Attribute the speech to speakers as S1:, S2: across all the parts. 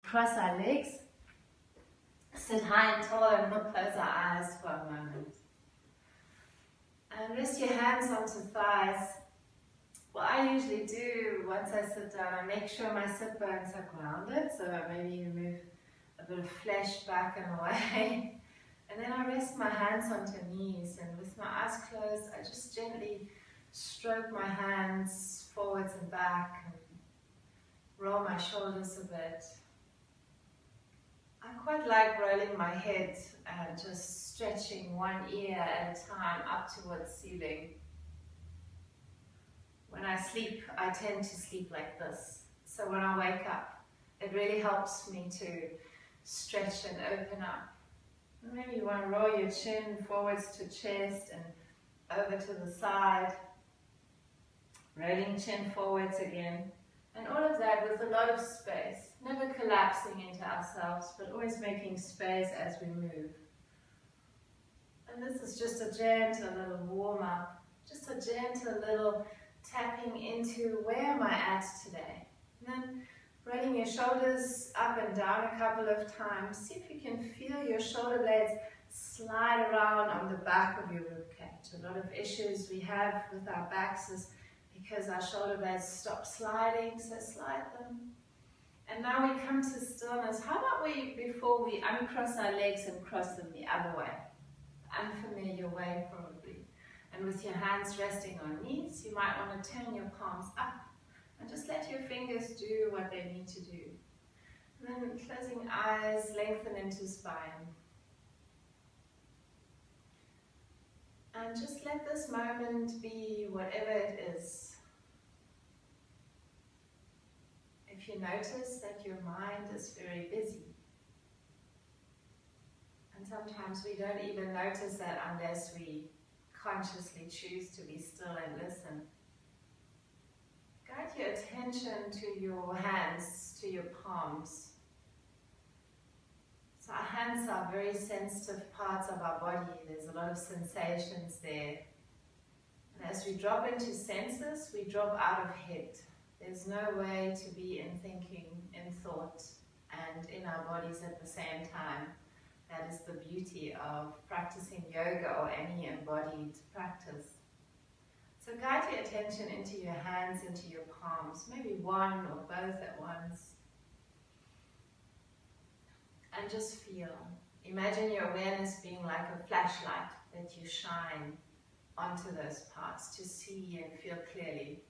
S1: cross our legs, sit high and tall, and we'll close our eyes for a moment. And rest your hands onto thighs. What I usually do once I sit down, I make sure my sit bones are grounded, so maybe you move a bit of flesh back and away. And then I rest my hands onto knees, and with my eyes closed, I just gently stroke my hands forwards and back and roll my shoulders a bit. I quite like rolling my head and just stretching one ear at a time up towards ceiling. When I sleep, I tend to sleep like this. So when I wake up, it really helps me to stretch and open up. Maybe you want to roll your chin forwards to chest and over to the side. Rolling chin forwards again. And all of that with a lot of space. Never collapsing into ourselves, but always making space as we move. And this is just a gentle little warm up. Just a gentle little tapping into where am I at today. And then rolling your shoulders up and down a couple of times. See if you can feel your shoulder blades slide around on the back of your ribcage. A lot of issues we have with our backs is because our shoulder blades stop sliding, so slide them. And now we come to stillness. How about before we uncross our legs and cross them the other way? Unfamiliar way probably. And with your hands resting on knees, you might want to turn your palms up and just let your fingers do what they need to do. And then closing eyes, lengthen into spine. And just let this moment be whatever it is. If you notice that your mind is very busy, and sometimes we don't even notice that unless we consciously choose to be still and listen. Guide your attention to your hands, to your palms. So our hands are very sensitive parts of our body. There's a lot of sensations there. And as we drop into senses, we drop out of head. There's no way to be in thinking, in thought, and in our bodies at the same time. That is the beauty of practicing yoga or any embodied practice. So guide your attention into your hands, into your palms, maybe one or both at once. And just feel. Imagine your awareness being like a flashlight that you shine onto those parts to see and feel clearly.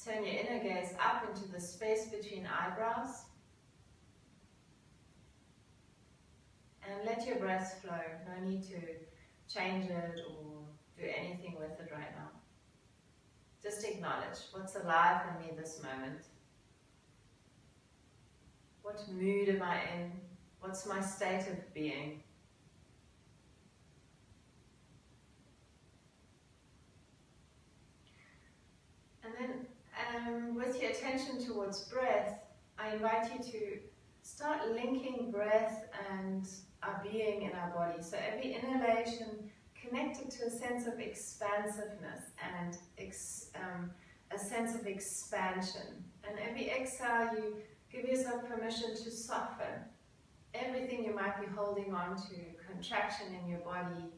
S1: Turn your inner gaze up into the space between eyebrows. And let your breath flow. No need to change it or do anything with it right now. Just acknowledge what's alive in me this moment. What mood am I in? What's my state of being? And then with your attention towards breath, I invite you to start linking breath and our being in our body. So every inhalation connected to a sense of expansiveness and a sense of expansion. And every exhale, you give yourself permission to soften everything you might be holding on to, contraction in your body.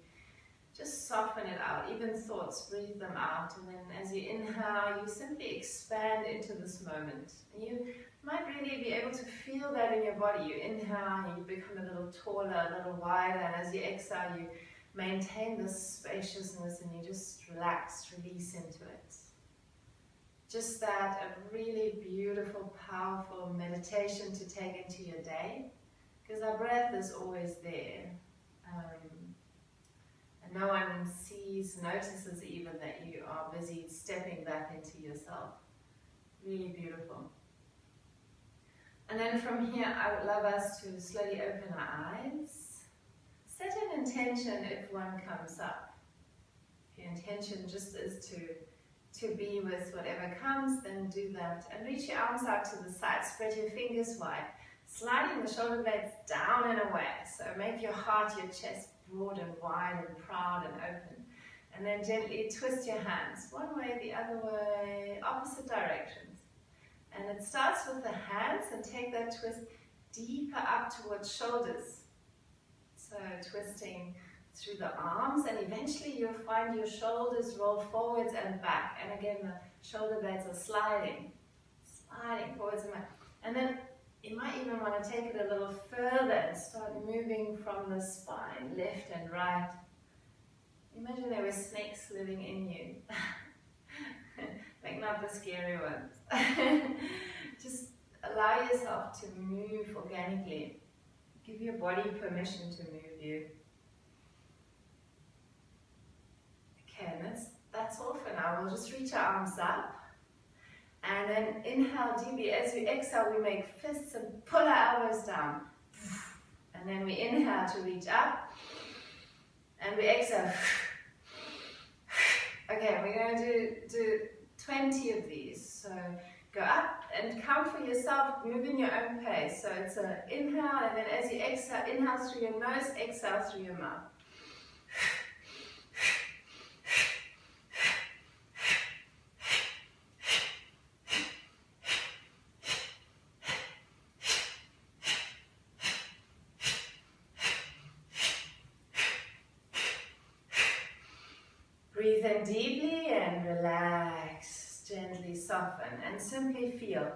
S1: Just soften it out, even thoughts, breathe them out. And then as you inhale, you simply expand into this moment. And you might really be able to feel that in your body. You inhale, you become a little taller, a little wider, and as you exhale, you maintain this spaciousness and you just relax, release into it. Just that, a really beautiful, powerful meditation to take into your day, because our breath is always there. And no one sees, notices even that you are busy stepping back into yourself. Really beautiful. And then from here, I would love us to slowly open our eyes. Set an intention if one comes up. If your intention just is to be with whatever comes, then do that. And reach your arms out to the side, spread your fingers wide, sliding the shoulder blades down and away. So make your heart, your chest broad and wide and proud and open. And then gently twist your hands, one way, the other way, opposite directions. And it starts with the hands, and take that twist deeper up towards shoulders. So twisting through the arms, and eventually you'll find your shoulders roll forwards and back. And again, the shoulder blades are sliding forwards and back. And then you might even want to take it a little further and start moving from the spine, left and right. Imagine there were snakes living in you. Like not the scary ones. Just allow yourself to move organically. Give your body permission to move you. Okay, and that's all for now. We'll just reach our arms up. And then inhale deeply. As we exhale, we make fists and pull our elbows down. And then we inhale to reach up. And we exhale. Okay, we're going to do 20 of these. So go up and count for yourself, move in your own pace. So it's an inhale, and then as you exhale, inhale through your nose, exhale through your mouth. Breathe in deeply and relax, gently soften, and simply feel.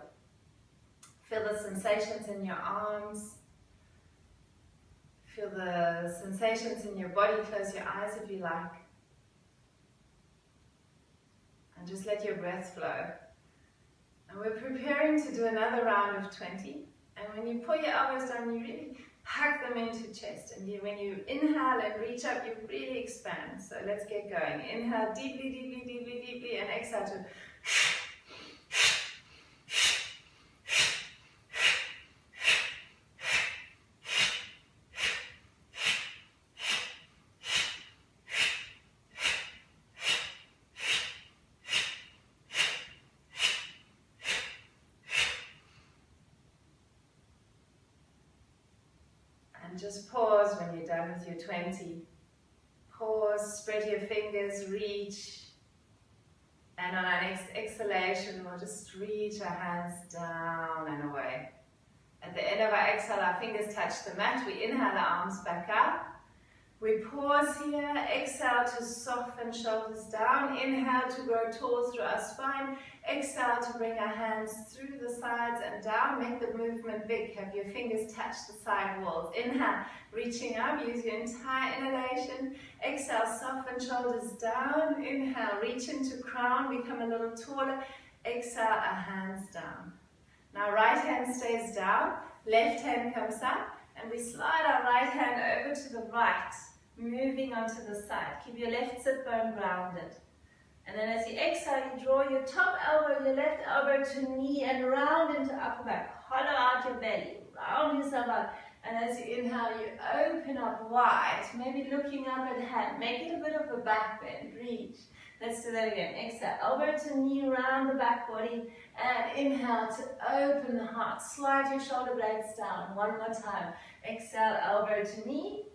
S1: Feel the sensations in your arms. Feel the sensations in your body. Close your eyes if you like. And just let your breath flow. And we're preparing to do another round of 20. And when you pull your elbows down, you really hug them into chest. And when you inhale and reach up, you really expand. So let's get going. Inhale deeply, deeply, deeply, deeply, and exhale to and just pause when you're done with your 20. Pause, spread your fingers, reach. And on our next exhalation, we'll just reach our hands down and away. At the end of our exhale, our fingers touch the mat. We inhale the arms back up. We pause here. Exhale to soften shoulders down. Inhale to grow tall through our spine. Exhale to bring our hands through the sides and down. Make the movement big. Have your fingers touch the side walls. Inhale, reaching up. Use your entire inhalation. Exhale, soften shoulders down. Inhale, reach into crown. Become a little taller. Exhale, our hands down. Now right hand stays down. Left hand comes up. And we slide our right hand over to the right, moving onto the side. Keep your left sit bone grounded. And then as you exhale, you draw your top elbow, your left elbow to knee, and round into upper back. Hollow out your belly, round yourself up. And as you inhale, you open up wide, maybe looking up at hand. Make it a bit of a back bend, reach. Let's do that again. Exhale, elbow to knee, round the back body. And inhale to open the heart. Slide your shoulder blades down. One more time. Exhale, elbow to knee.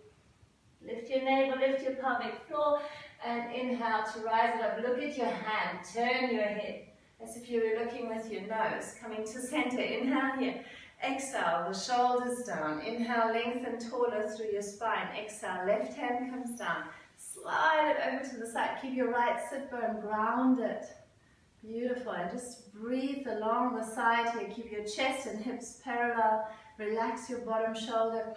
S1: Lift your navel, lift your pelvic floor. And inhale to rise it up. Look at your hand. Turn your head as if you were looking with your nose. Coming to center. Inhale here. Exhale, the shoulders down. Inhale, lengthen taller through your spine. Exhale, left hand comes down. Slide it over to the side. Keep your right sit bone grounded. Beautiful. And just breathe along the side here. Keep your chest and hips parallel. Relax your bottom shoulder.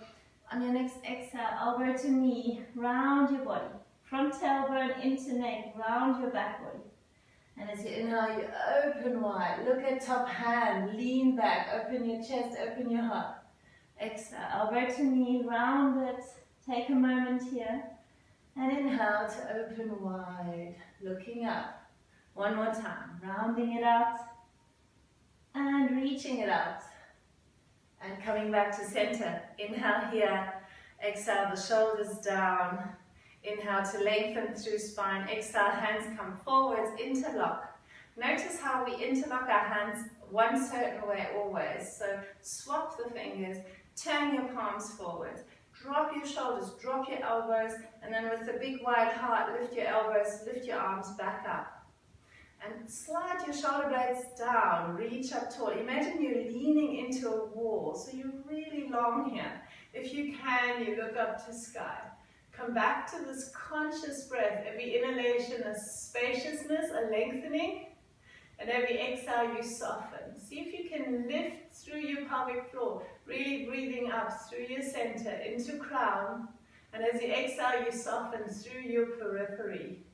S1: On your next exhale, elbow to knee. Round your body. Front tailbone into neck. Round your back body. And as you inhale, you open wide. Look at top hand. Lean back. Open your chest. Open your heart. Exhale. Elbow to knee. Round it. Take a moment here. And inhale to open wide. Looking up. One more time. Rounding it out. And reaching it out. And coming back to center. Inhale here. Exhale the shoulders down. Inhale to lengthen through spine. Exhale, hands come forwards, interlock. Notice how we interlock our hands one certain way always. So swap the fingers, turn your palms forwards, drop your shoulders, drop your elbows, and then with a big wide heart, lift your elbows, lift your arms back up. And slide your shoulder blades down, reach up tall. Imagine you're leaning into a wall, so you're really long here. If you can, you look up to sky. Come back to this conscious breath. Every inhalation, a spaciousness, a lengthening. And every exhale, you soften. See if you can lift through your pelvic floor, really breathing up through your center into crown. And as you exhale, you soften through your periphery.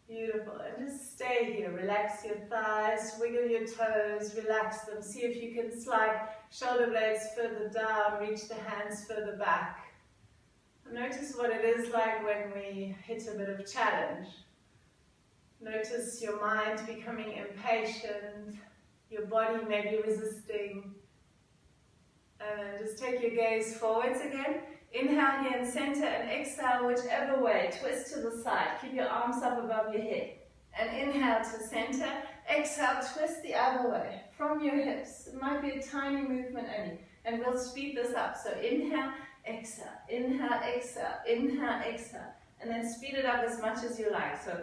S1: Beautiful. And just stay here. Relax your thighs, wiggle your toes, relax them. See if you can slide shoulder blades further down, reach the hands further back. Notice what it is like when we hit a bit of challenge. Notice your mind becoming impatient, your body maybe resisting. And just take your gaze forwards again. Inhale here in center and exhale whichever way. Twist to the side. Keep your arms up above your head. And inhale to center. Exhale, twist the other way from your hips. It might be a tiny movement only. And we'll speed this up. So inhale, exhale, inhale, exhale, inhale, exhale. And then speed it up as much as you like. So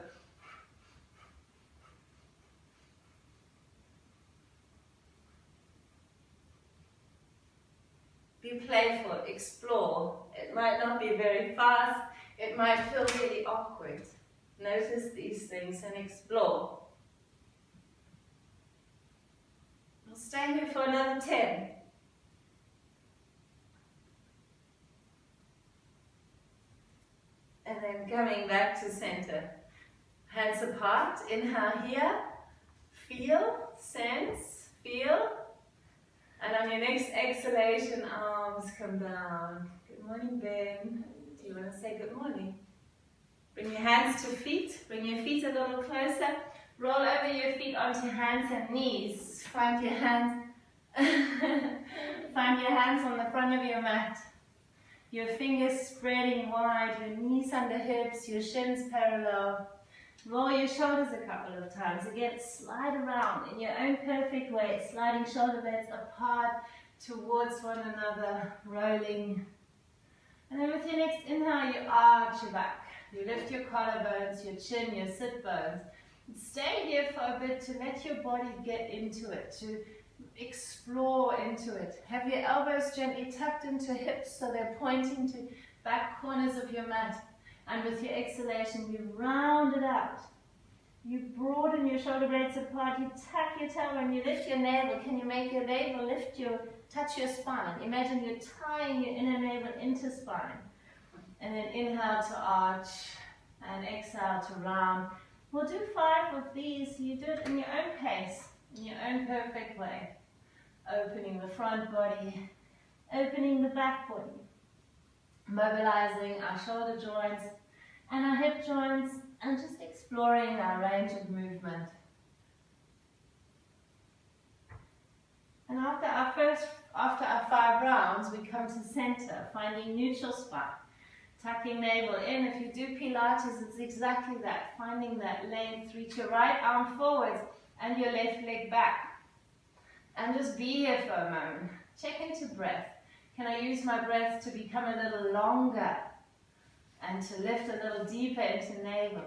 S1: be playful, explore. It might not be very fast. It might feel really awkward. Notice these things and explore. We'll stay here for another 10. And then coming back to center. Hands apart. Inhale here. Feel, sense, feel. And on your next exhalation, arms come down. Good morning, Ben. Do you want to say good morning? Bring your hands to feet. Bring your feet a little closer. Roll over your feet onto hands and knees. Find your hands. Find your hands on the front of your mat. Your fingers spreading wide. Your knees under hips. Your shins parallel. Roll your shoulders a couple of times. Again, slide around in your own perfect way, sliding shoulder blades apart towards one another, rolling. And then with your next inhale, you arch your back. You lift your collarbones, your chin, your sit bones. Stay here for a bit to let your body get into it, to explore into it. Have your elbows gently tucked into hips so they're pointing to back corners of your mat. And with your exhalation, you round it out. You broaden your shoulder blades apart. You tuck your tailbone. You lift your navel. Can you make your navel touch your spine? Imagine you're tying your inner navel into spine. And then inhale to arch and exhale to round. We'll do 5 of these. You do it in your own pace, in your own perfect way. Opening the front body, opening the back body. Mobilizing our shoulder joints and our hip joints and just exploring our range of movement. And after our 5 rounds, we come to center, finding neutral spine. Tucking navel in. If you do Pilates, it's exactly that. Finding that length. Reach your right arm forwards and your left leg back. And just be here for a moment. Check into breath. Can I use my breath to become a little longer and to lift a little deeper into navel?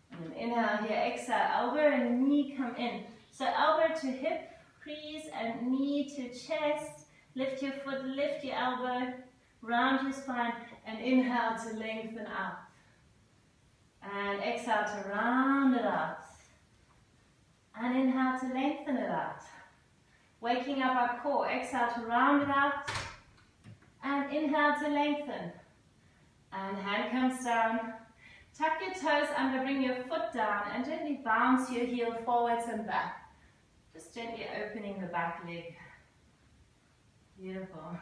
S1: And then inhale here, exhale, elbow and knee come in. So elbow to hip, crease and knee to chest. Lift your foot, lift your elbow, round your spine and inhale to lengthen out. And exhale to round it out. And inhale to lengthen it out. Waking up our core, exhale to round it out. And inhale to lengthen. And hand comes down. Tuck your toes under, bring your foot down and gently bounce your heel forwards and back. Just gently opening the back leg. Beautiful.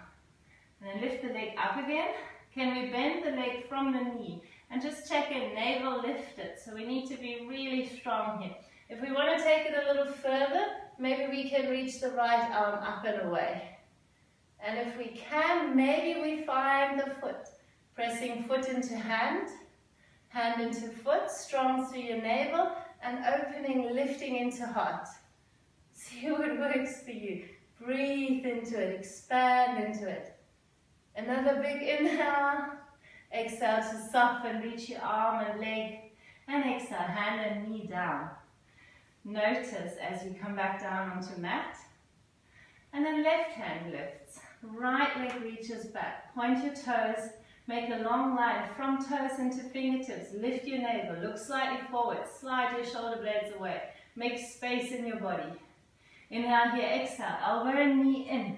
S1: And then lift the leg up again. Can we bend the leg from the knee? And just check in, navel lifted. So we need to be really strong here. If we want to take it a little further, maybe we can reach the right arm up and away. And if we can, maybe we find the foot. Pressing foot into hand, hand into foot, strong through your navel, and opening, lifting into heart. See what works for you. Breathe into it, expand into it. Another big inhale. Exhale to soften, reach your arm and leg. And exhale, hand and knee down. Notice as you come back down onto mat. And then left hand lifts. Right leg reaches back. Point your toes. Make a long line from toes into fingertips. Lift your navel. Look slightly forward. Slide your shoulder blades away. Make space in your body. Inhale here, exhale. Elbow and knee in.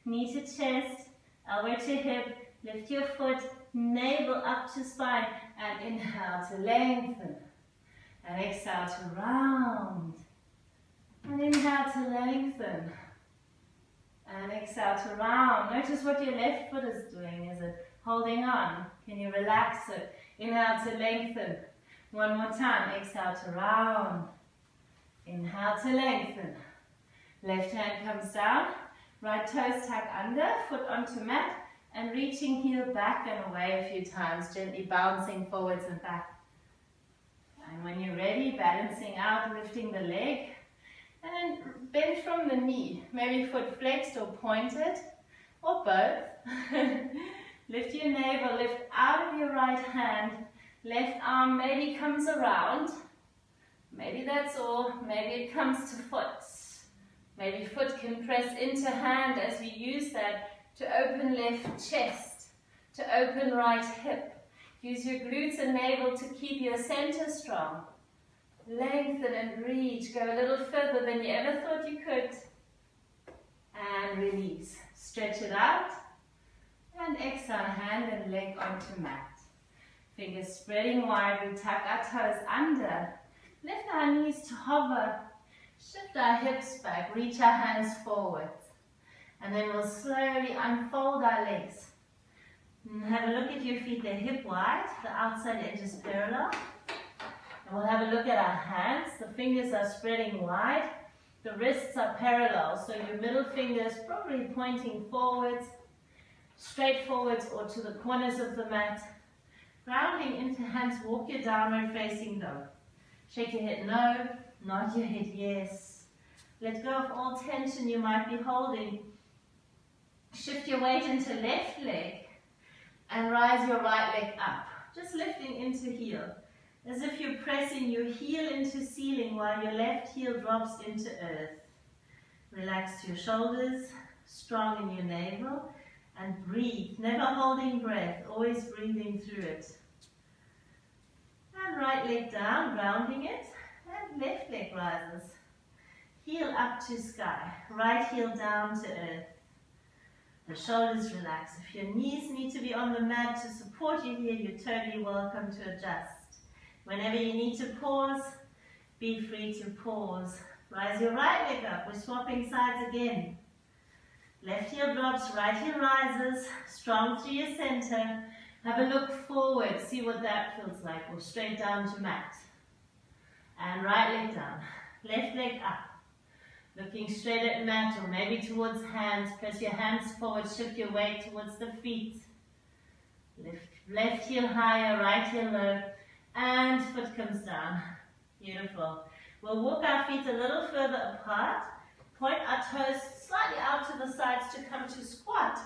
S1: Knee to chest. Elbow to hip. Lift your foot. Navel up to spine. And inhale to lengthen. And exhale to round. And inhale to lengthen. And exhale to round. Notice what your left foot is doing. Is it holding on? Can you relax it? Inhale to lengthen. One more time. Exhale to round. Inhale to lengthen. Left hand comes down. Right toes tuck under. Foot onto mat. And reaching heel back and away a few times. Gently bouncing forwards and back. And when you're ready, balancing out, lifting the leg. And then bend from the knee. Maybe foot flexed or pointed. Or both. Lift your navel, lift out of your right hand. Left arm maybe comes around. Maybe that's all. Maybe it comes to foot. Maybe foot can press into hand as you use that to open left chest, to open right hip. Use your glutes and navel to keep your center strong. Lengthen and reach. Go a little further than you ever thought you could. And release. Stretch it out. And exhale, hand and leg onto mat. Fingers spreading wide. We tuck our toes under. Lift our knees to hover. Shift our hips back. Reach our hands forward. And then we'll slowly unfold our legs. And have a look at your feet. They're hip wide. The outside edge is parallel. And we'll have a look at our hands. The fingers are spreading wide. The wrists are parallel. So your middle finger is probably pointing forwards, straight forwards or to the corners of the mat. Grounding into hands. Walk your downward facing dog. Shake your head no. Nod your head yes. Let go of all tension you might be holding. Shift your weight into left leg. And rise your right leg up. Just lifting into heel. As if you're pressing your heel into ceiling while your left heel drops into earth. Relax your shoulders, strong in your navel, and breathe. Never holding breath, always breathing through it. And right leg down, grounding it, and left leg rises. Heel up to sky, right heel down to earth. The shoulders relax. If your knees need to be on the mat to support you here, you're totally welcome to adjust. Whenever you need to pause, be free to pause. Rise your right leg up. We're swapping sides again. Left heel drops, right heel rises. Strong through your center. Have a look forward. See what that feels like. Or straight down to mat. And right leg down. Left leg up. Looking straight at mat or maybe towards hands. Press your hands forward. Shift your weight towards the feet. Lift left heel higher, right heel low. And foot comes down. Beautiful. We'll walk our feet a little further apart. Point our toes slightly out to the sides to come to squat.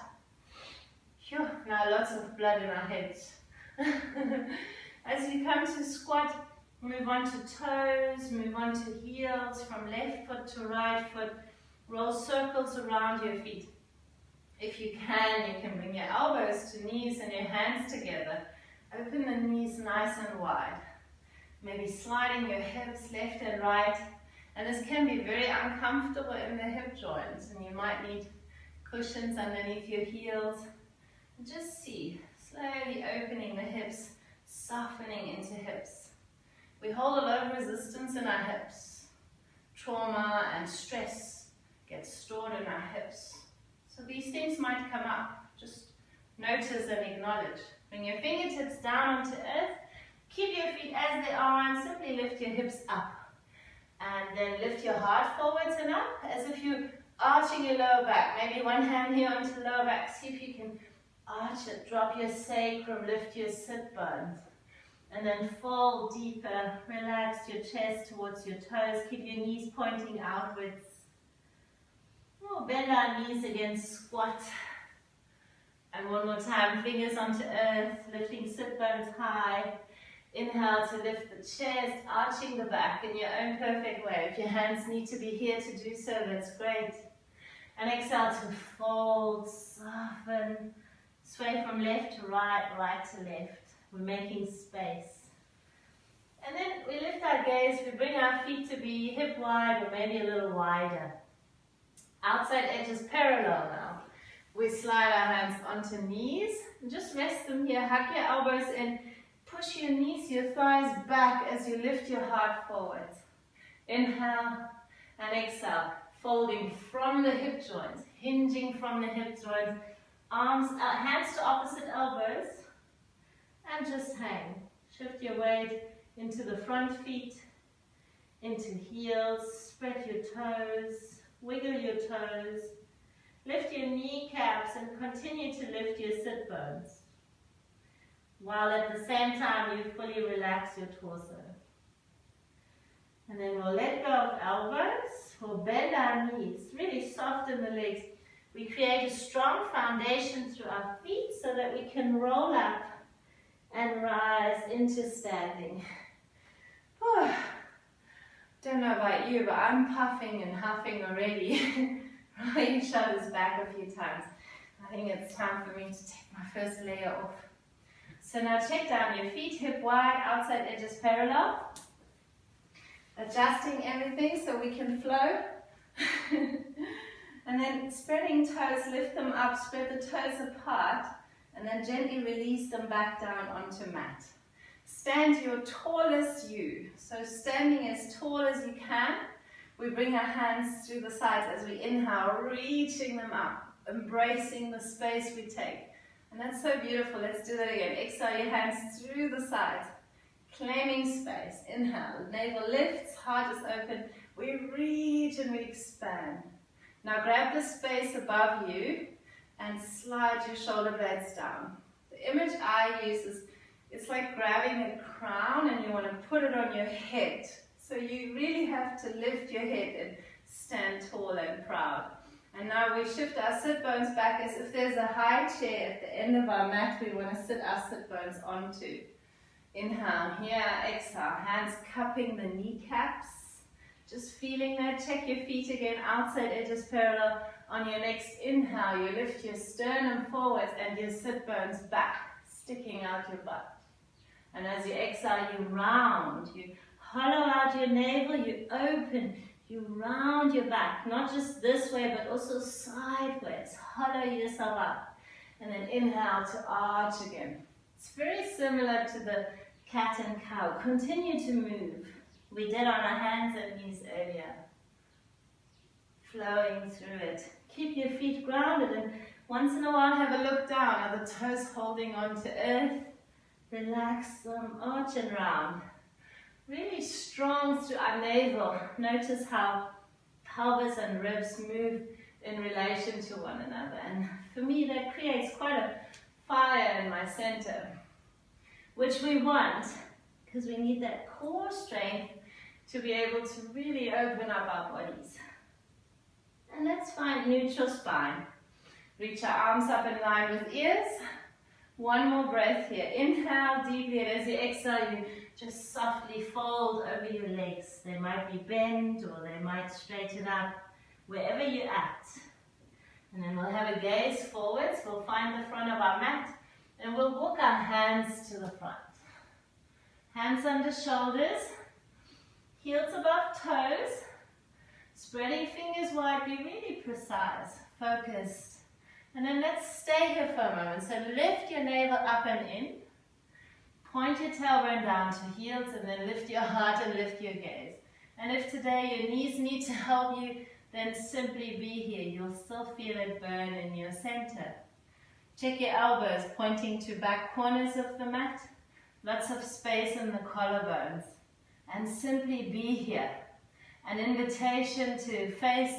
S1: Phew, now lots of blood in our heads. As you come to squat, move on to toes, move on to heels, from left foot to right foot. Roll circles around your feet. If you can bring your elbows to knees and your hands together. Open the knees nice and wide. Maybe sliding your hips left and right. And this can be very uncomfortable in the hip joints. And you might need cushions underneath your heels. Just see, slowly opening the hips, softening into hips. We hold a lot of resistance in our hips. Trauma and stress gets stored in our hips. So these things might come up. Just notice and acknowledge. Bring your fingertips down onto earth. Keep your feet as they are and simply lift your hips up. And then lift your heart forwards and up as if you're arching your lower back. Maybe one hand here onto the lower back. See if you can arch it. Drop your sacrum, lift your sit bones. And then fold deeper. Relax your chest towards your toes. Keep your knees pointing outwards. Oh, bend our knees again, squat. And one more time, fingers onto earth, lifting sit bones high. Inhale to lift the chest, arching the back in your own perfect way. If your hands need to be here to do so, that's great. And exhale to fold, soften, sway from left to right, right to left. We're making space. And then we lift our gaze, we bring our feet to be hip wide or maybe a little wider. Outside edges parallel now. We slide our hands onto knees. And just rest them here, hug your elbows in. Push your knees, your thighs back as you lift your heart forwards. Inhale and exhale, folding from the hip joints, hinging from the hip joints, arms out, hands to opposite elbows, and just hang. Shift your weight into the front feet, into heels, spread your toes, wiggle your toes, lift your kneecaps and continue to lift your sit bones, while at the same time you fully relax your torso. And then we'll let go of elbows, we'll bend our knees, really soften the legs. We create a strong foundation through our feet so that we can roll up and rise into standing. Don't know about you, but I'm puffing and huffing already. Roll your shoulders back a few times. I think it's time for me to take my first layer off. So now check down your feet, hip wide, outside edges parallel. Adjusting everything so we can flow. And then spreading toes, lift them up, spread the toes apart, and then gently release them back down onto mat. Stand your tallest you. So standing as tall as you can. We bring our hands through the sides as we inhale, reaching them up, embracing the space we take. And that's so beautiful. Let's do that again. Exhale your hands through the sides, claiming space. Inhale, navel lifts, heart is open. We reach and we expand. Now grab the space above you and slide your shoulder blades down. The image I use is, it's like grabbing a crown and you want to put it on your head. So you really have to lift your head and stand tall and proud. And now we shift our sit bones back as if there's a high chair at the end of our mat we want to sit our sit bones onto. Inhale, here, exhale, hands cupping the kneecaps. Just feeling that, check your feet again, outside edges parallel. On your next inhale, you lift your sternum forwards and your sit bones back, sticking out your butt. And as you exhale, you round, you hollow out your navel, you open, you round your back, not just this way, but also sideways. Hollow yourself up. And then inhale to arch again. It's very similar to the cat and cow. Continue to move. We did on our hands and knees earlier. Flowing through it. Keep your feet grounded and once in a while have a look down. Are the toes holding on to earth? Relax them, arch and round. Really strong through our navel. Notice how pelvis and ribs move in relation to one another. And for me, that creates quite a fire in my center, which we want because we need that core strength to be able to really open up our bodies. And let's find neutral spine. Reach our arms up in line with ears. One more breath here. Inhale deeply, and as you exhale, you just softly fold over your legs. They might be bent or they might straighten up, wherever you're at. And then we'll have a gaze forwards. We'll find the front of our mat and we'll walk our hands to the front. Hands under shoulders, heels above toes, spreading fingers wide, be really precise, focused. And then let's stay here for a moment. So lift your navel up and in. Point your tailbone down to heels and then lift your heart and lift your gaze. And if today your knees need to help you, then simply be here. You'll still feel it burn in your center. Check your elbows pointing to back corners of the mat. Lots of space in the collarbones. And simply be here. An invitation to face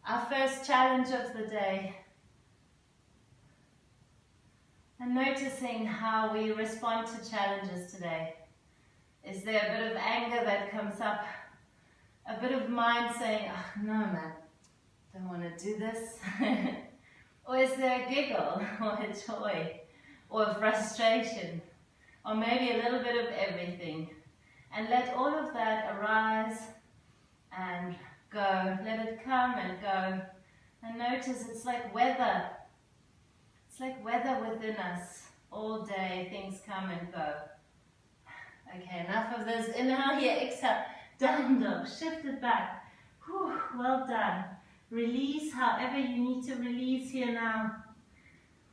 S1: our first challenge of the day. And noticing how we respond to challenges today. Is there a bit of anger that comes up? A bit of mind saying, oh, no man, don't want to do this. Or is there a giggle or a joy or a frustration?
S2: or maybe a little bit of everything. And let all of that arise and go. Let it come and go. And notice it's like weather. It's like weather within us. All day things come and go. Okay, enough of this. Inhale here, exhale. Down dog. Shift it back. Whew, well done. Release however you need to release here now.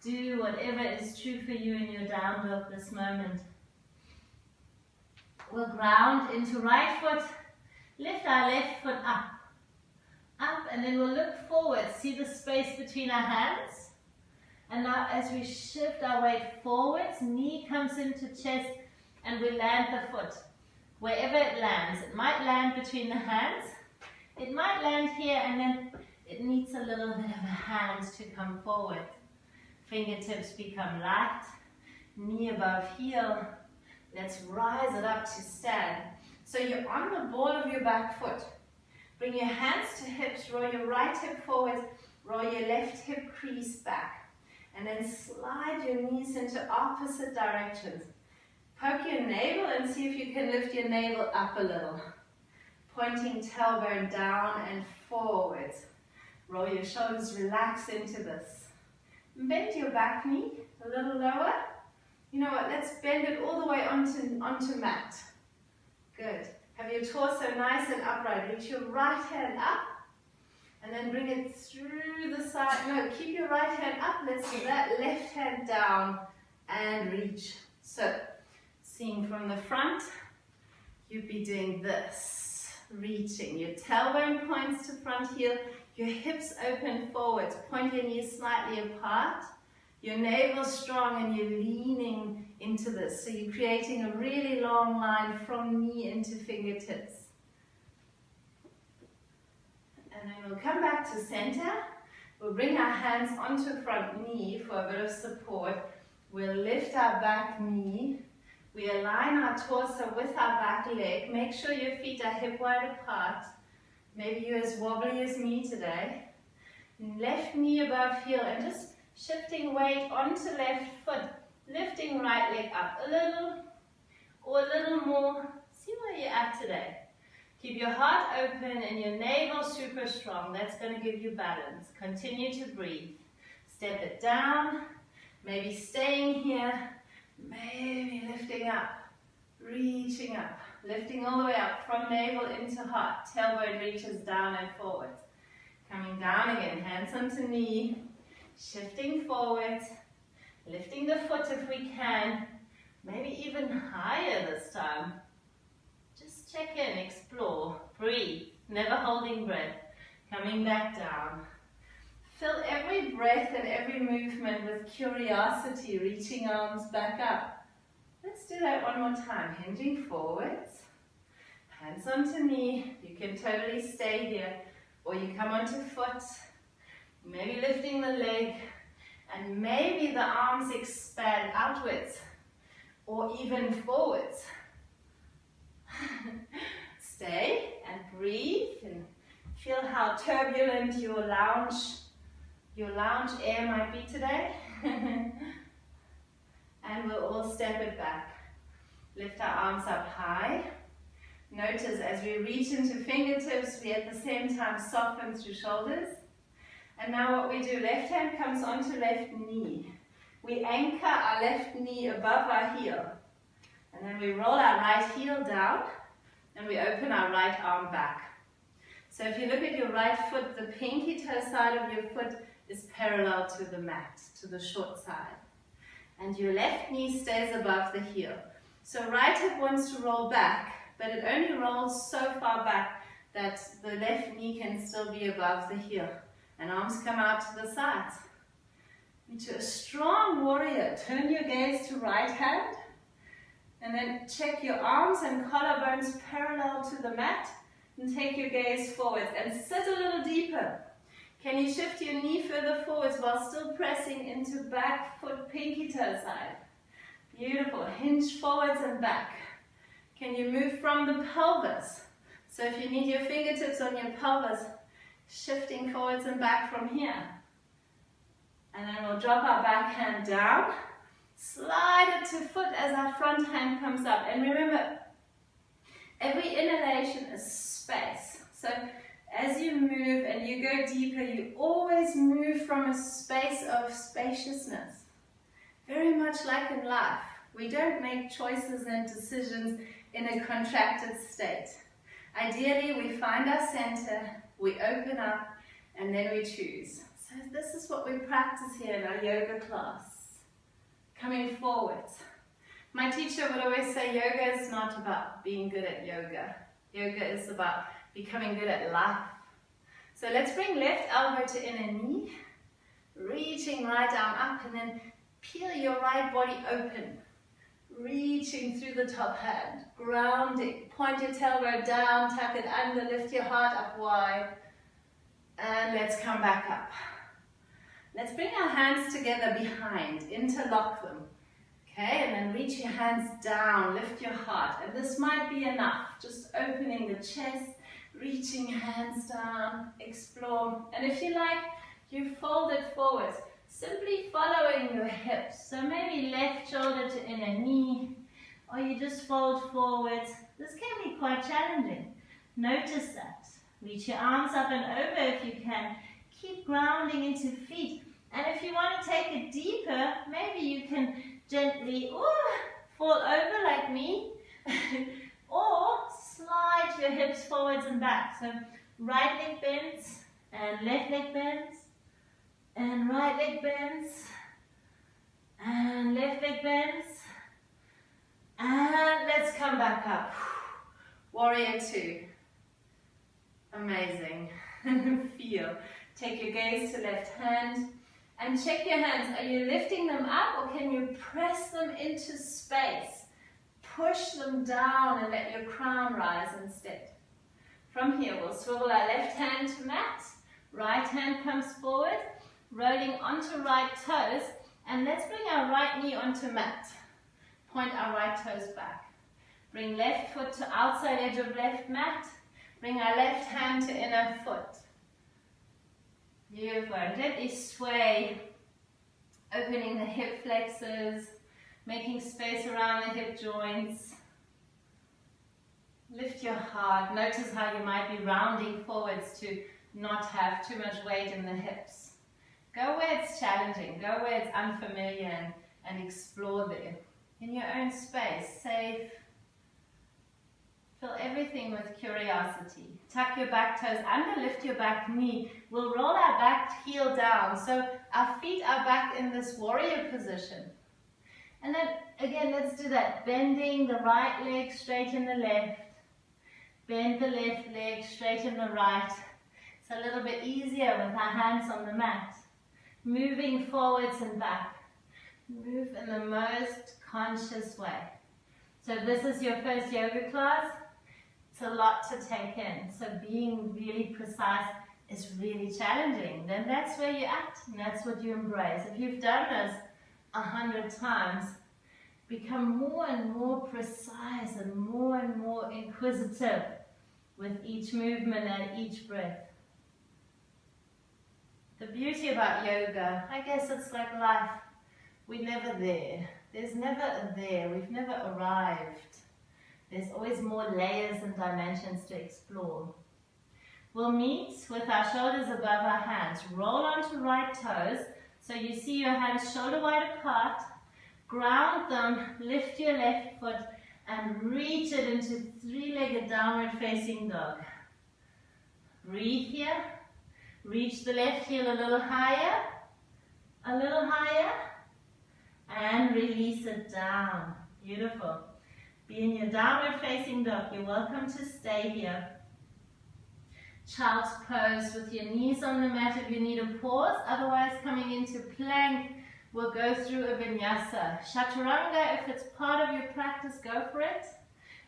S2: Do whatever is true for you in your down dog this moment. We'll ground into right foot. Lift our left foot up. Up, and then we'll look forward. See the space between our hands. And now as we shift our weight forwards, knee comes into chest, and we land the foot. Wherever it lands. It might land between the hands. It might land here, and then it needs a little bit of a hand to come forward. Fingertips become light. Knee above heel. Let's rise it up to stand. So you're on the ball of your back foot. Bring your hands to hips, roll your right hip forward, roll your left hip crease back. And then slide your knees into opposite directions. Poke your navel and see if you can lift your navel up a little. Pointing tailbone down and forward. Roll your shoulders, relax into this. Bend your back knee a little lower. You know what, let's bend it all the way onto mat. Good. Have your torso nice and upright. Reach your right hand up. And then bring it through the side. No, keep your right hand up. Let's do that. Left hand down and reach. So, seeing from the front, you'd be doing this. Reaching. Your tailbone points to front heel. Your hips open forwards. Point your knees slightly apart. Your navel's strong and you're leaning into this. So you're creating a really long line from knee into fingertips. And then we'll come back to center. We'll bring our hands onto front knee for a bit of support. We'll lift our back knee. We align our torso with our back leg. Make sure your feet are hip wide apart. Maybe you're as wobbly as me today. Left knee above heel and just shifting weight onto left foot, lifting right leg up a little or a little more. See where you're at today. Keep your heart open and your navel super strong. That's going to give you balance. Continue to breathe. Step it down, maybe staying here, maybe lifting up, reaching up, lifting all the way up from navel into heart. Tailbone reaches down and forward. Coming down again, hands onto knee. Shifting forward, lifting the foot if we can, maybe even higher this time. Just check in, explore, breathe, never holding breath. Coming back down. Fill every breath and every movement with curiosity, reaching arms back up. Let's do that one more time. Hinging forwards, hands onto knee. You can totally stay here, or you come onto foot. Maybe lifting the leg, and maybe the arms expand outwards or even forwards. Stay and breathe and feel how turbulent your lounge air might be today. And we'll all step it back. Lift our arms up high. Notice as we reach into fingertips, we at the same time soften through shoulders. And now what we do, left hand comes onto left knee. We anchor our left knee above our heel. And then we roll our right heel down and we open our right arm back. So if you look at your right foot, the pinky toe side of your foot is parallel to the mat, to the short side. And your left knee stays above the heel. So right hip wants to roll back, but it only rolls so far back that the left knee can still be above the heel. And arms come out to the sides. Into a strong warrior. Turn your gaze to right hand. And then check your arms and collarbones parallel to the mat. And take your gaze forward. And sit a little deeper. Can you shift your knee further forwards while still pressing into back foot pinky toe side? Beautiful. Hinge forwards and back. Can you move from the pelvis? So if you need your fingertips on your pelvis, shifting forwards and back from here. And then we'll drop our back hand down.
S1: Slide it to foot as our front hand comes up. And remember, every inhalation is space. So as you move and you go deeper, you always move from a space of spaciousness. Very much like in life. We don't make choices and decisions in a contracted state. Ideally, we find our center, we open up, and then we choose. So this is what we practice here in our yoga class. Coming forward. My teacher would always say yoga is not about being good at yoga. Yoga is about becoming good at life. So let's bring left elbow to inner knee, reaching right arm up, and then peel your right body open, reaching through the top hand, grounding, point your tailbone down, tuck it under, lift your heart up wide, and let's come back up. Let's bring our hands together behind, interlock them, okay, and then reach your hands down, lift your heart, and this might be enough, just opening the chest, reaching hands down, explore, and if you like, you fold it forward, simply following your hips, so maybe left shoulder to inner knee, or you just fold forward. This can be quite challenging, notice that, reach your arms up and over if you can. Keep grounding into feet. And if you want to take it deeper, maybe you can gently fall over like me. Or slide your hips forwards and back. So right leg bends and left leg bends. And right leg bends. And left leg bends. And let's come back up. Warrior 2. Amazing. Feel. Take your gaze to left hand and check your hands. Are you lifting them up or can you press them into space? Push them down and let your crown rise instead. From here, we'll swivel our left hand to mat. Right hand comes forward, rolling onto right toes. And let's bring our right knee onto mat. Point our right toes back. Bring left foot to outside edge of left mat. Bring our left hand to inner foot. Beautiful. And gently sway, opening the hip flexors, making space around the hip joints. Lift your heart. Notice how you might be rounding forwards to not have too much weight in the hips. Go where it's challenging. Go where it's unfamiliar and explore there. In your own space, safe. Fill everything with curiosity. Tuck your back toes under, lift your back knee. We'll roll our back heel down so our feet are back in this warrior position. And then again, let's do that. Bending the right leg, straighten the left. Bend the left leg, straighten the right. It's a little bit easier with our hands on the mat. Moving forwards and back. Move in the most conscious way. So this is your first yoga class. It's a lot to take in. So being really precise is really challenging. Then that's where you're at and that's what you embrace. If you've done this 100 times, become more and more precise and more inquisitive with each movement and each breath. The beauty about yoga, I guess it's like life. We're never there. There's never a there. We've never arrived. There's always more layers and dimensions to explore. We'll meet with our shoulders above our hands. Roll onto right toes. So you see your hands shoulder wide apart. Ground them, lift your left foot and reach it into three-legged downward facing dog. Breathe here. Reach the left heel a little higher, and release it down. Beautiful. Be in your downward facing dog. You're welcome to stay here. Child's pose with your knees on the mat if you need a pause. Otherwise, coming into plank, we'll go through a vinyasa. Chaturanga, if it's part of your practice, go for it.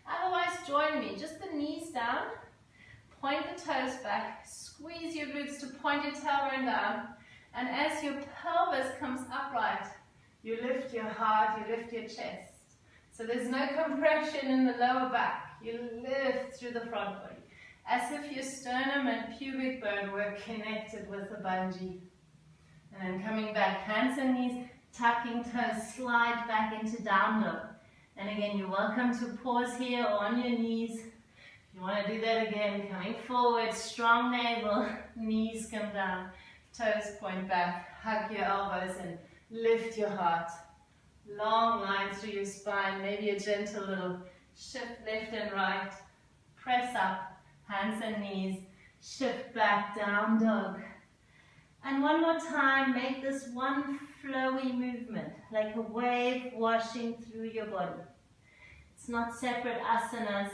S1: Otherwise, join me. Just the knees down. Point the toes back. Squeeze your glutes to point your tailbone down. And as your pelvis comes upright, you lift your heart, you lift your chest. So there's no compression in the lower back. You lift through the front body. As if your sternum and pubic bone were connected with the bungee. And then coming back, hands and knees
S2: tucking toes, slide back into down dog. And again, you're welcome to pause here or on your knees. If you want to do that again, coming forward, strong navel, knees come down, toes point back, hug your elbows and lift your heart. Long line through your spine, maybe a gentle little shift left and right. Press up, hands and knees, shift back, down dog. And one more time, make this one flowy movement, like a wave washing through your body. It's not separate asanas,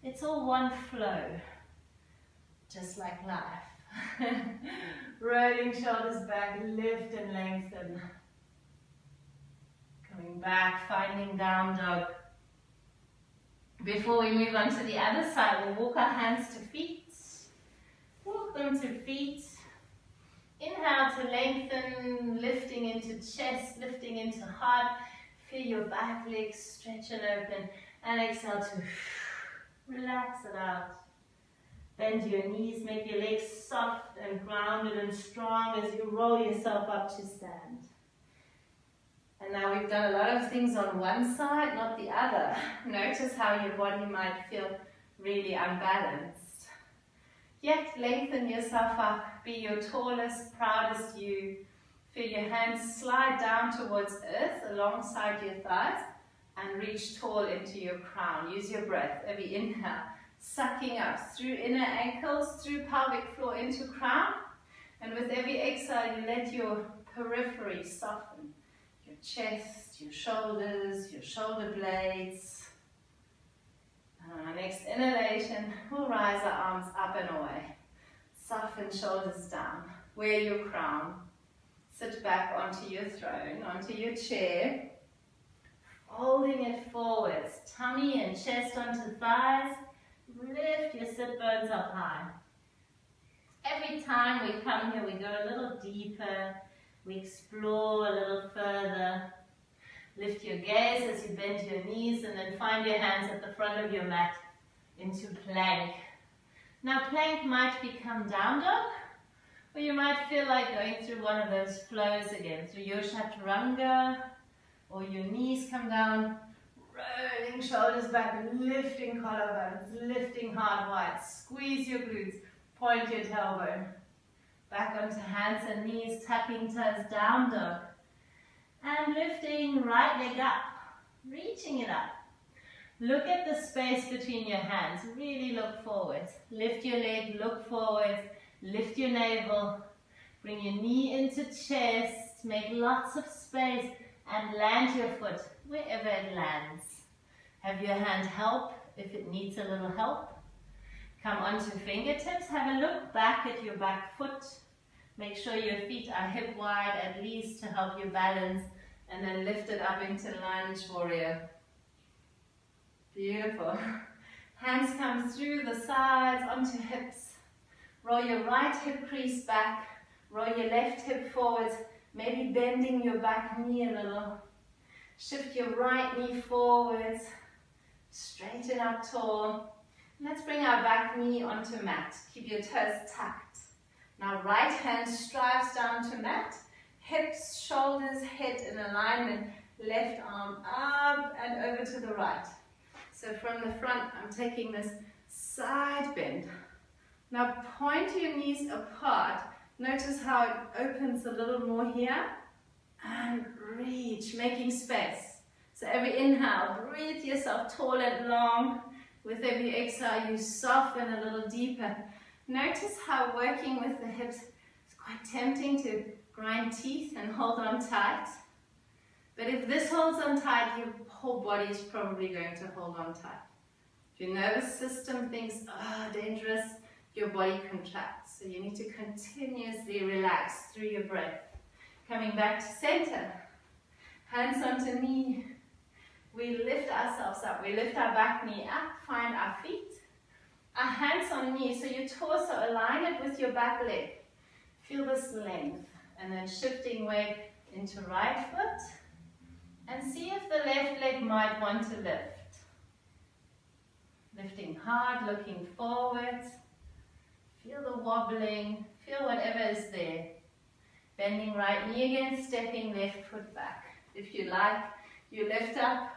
S2: it's all one flow, just like life. Rolling shoulders back, lift and lengthen. Coming back, finding down dog. Before we move on to the other side, we'll walk our hands to feet. Walk them to feet. Inhale to lengthen, lifting into chest, lifting into heart. Feel your back legs stretch and open. And exhale to relax it out. Bend your knees, make your legs soft and grounded and strong as you roll yourself up to stand. And now we've done a lot of things on one side, not the other. Notice how your body might feel really unbalanced. Yet lengthen yourself up, be your tallest, proudest you. Feel your hands slide down towards earth alongside your thighs and reach tall into your crown. Use your breath, every inhale, sucking up through inner ankles, through pelvic floor into crown. And with every exhale, you let your periphery soften. Your chest, your shoulders, your shoulder blades. Next inhalation, we'll rise our arms up and away. Soften shoulders down. Wear your crown. Sit back onto your throne, onto your chair. Folding it forwards. Tummy and chest onto thighs. Lift your sit bones up high. Every time we come here, we go a little deeper. We explore a little further. Lift your gaze as you bend your knees and then find your hands at the front of your mat into plank. Now plank might become down dog, or you might feel like going through one of those flows again, through your chaturanga, or your knees come down, rolling shoulders back, lifting collarbones, lifting heart wide, squeeze your glutes, point your tailbone. Back onto hands and knees, tucking toes, down dog. And lifting right leg up, reaching it up. Look at the space between your hands, really look forward. Lift your leg, look forward, lift your navel. Bring your knee into chest, make lots of space and land your foot wherever it lands. Have your hand help if it needs a little help. Come onto fingertips, have a look back at your back foot. Make sure your feet are hip wide at least to help you balance, and then lift it up into lunge warrior. Beautiful. Hands come through the sides onto hips. Roll your right hip crease back, roll your left hip forwards, maybe bending your back knee a little. Shift your right knee forwards, straighten up tall. Let's bring our back knee onto mat. Keep your toes tucked. Now right hand strives down to mat, hips, shoulders, head in alignment, left arm up and over to the right. So from the front, I'm taking this side bend. Now point your knees apart. Notice how it opens a little more here. And reach, making space. So every inhale, breathe yourself tall and long. With every exhale, you soften a little deeper. Notice how working with the hips is quite tempting to grind teeth and hold on tight. But if this holds on tight, your whole body is probably going to hold on tight. If your nervous system thinks, oh, dangerous, your body contracts. So you need to continuously relax through your breath. Coming back to center. Hands onto knee. We lift ourselves up. We lift our back knee up, find our feet. Our hands on knee, so your torso, align it with your back leg. Feel this length. And then shifting weight into right foot. And see if the left leg might want to lift. Lifting hard, looking forward. Feel the wobbling. Feel whatever is there. Bending right knee again, stepping left foot back. If you like, you lift up.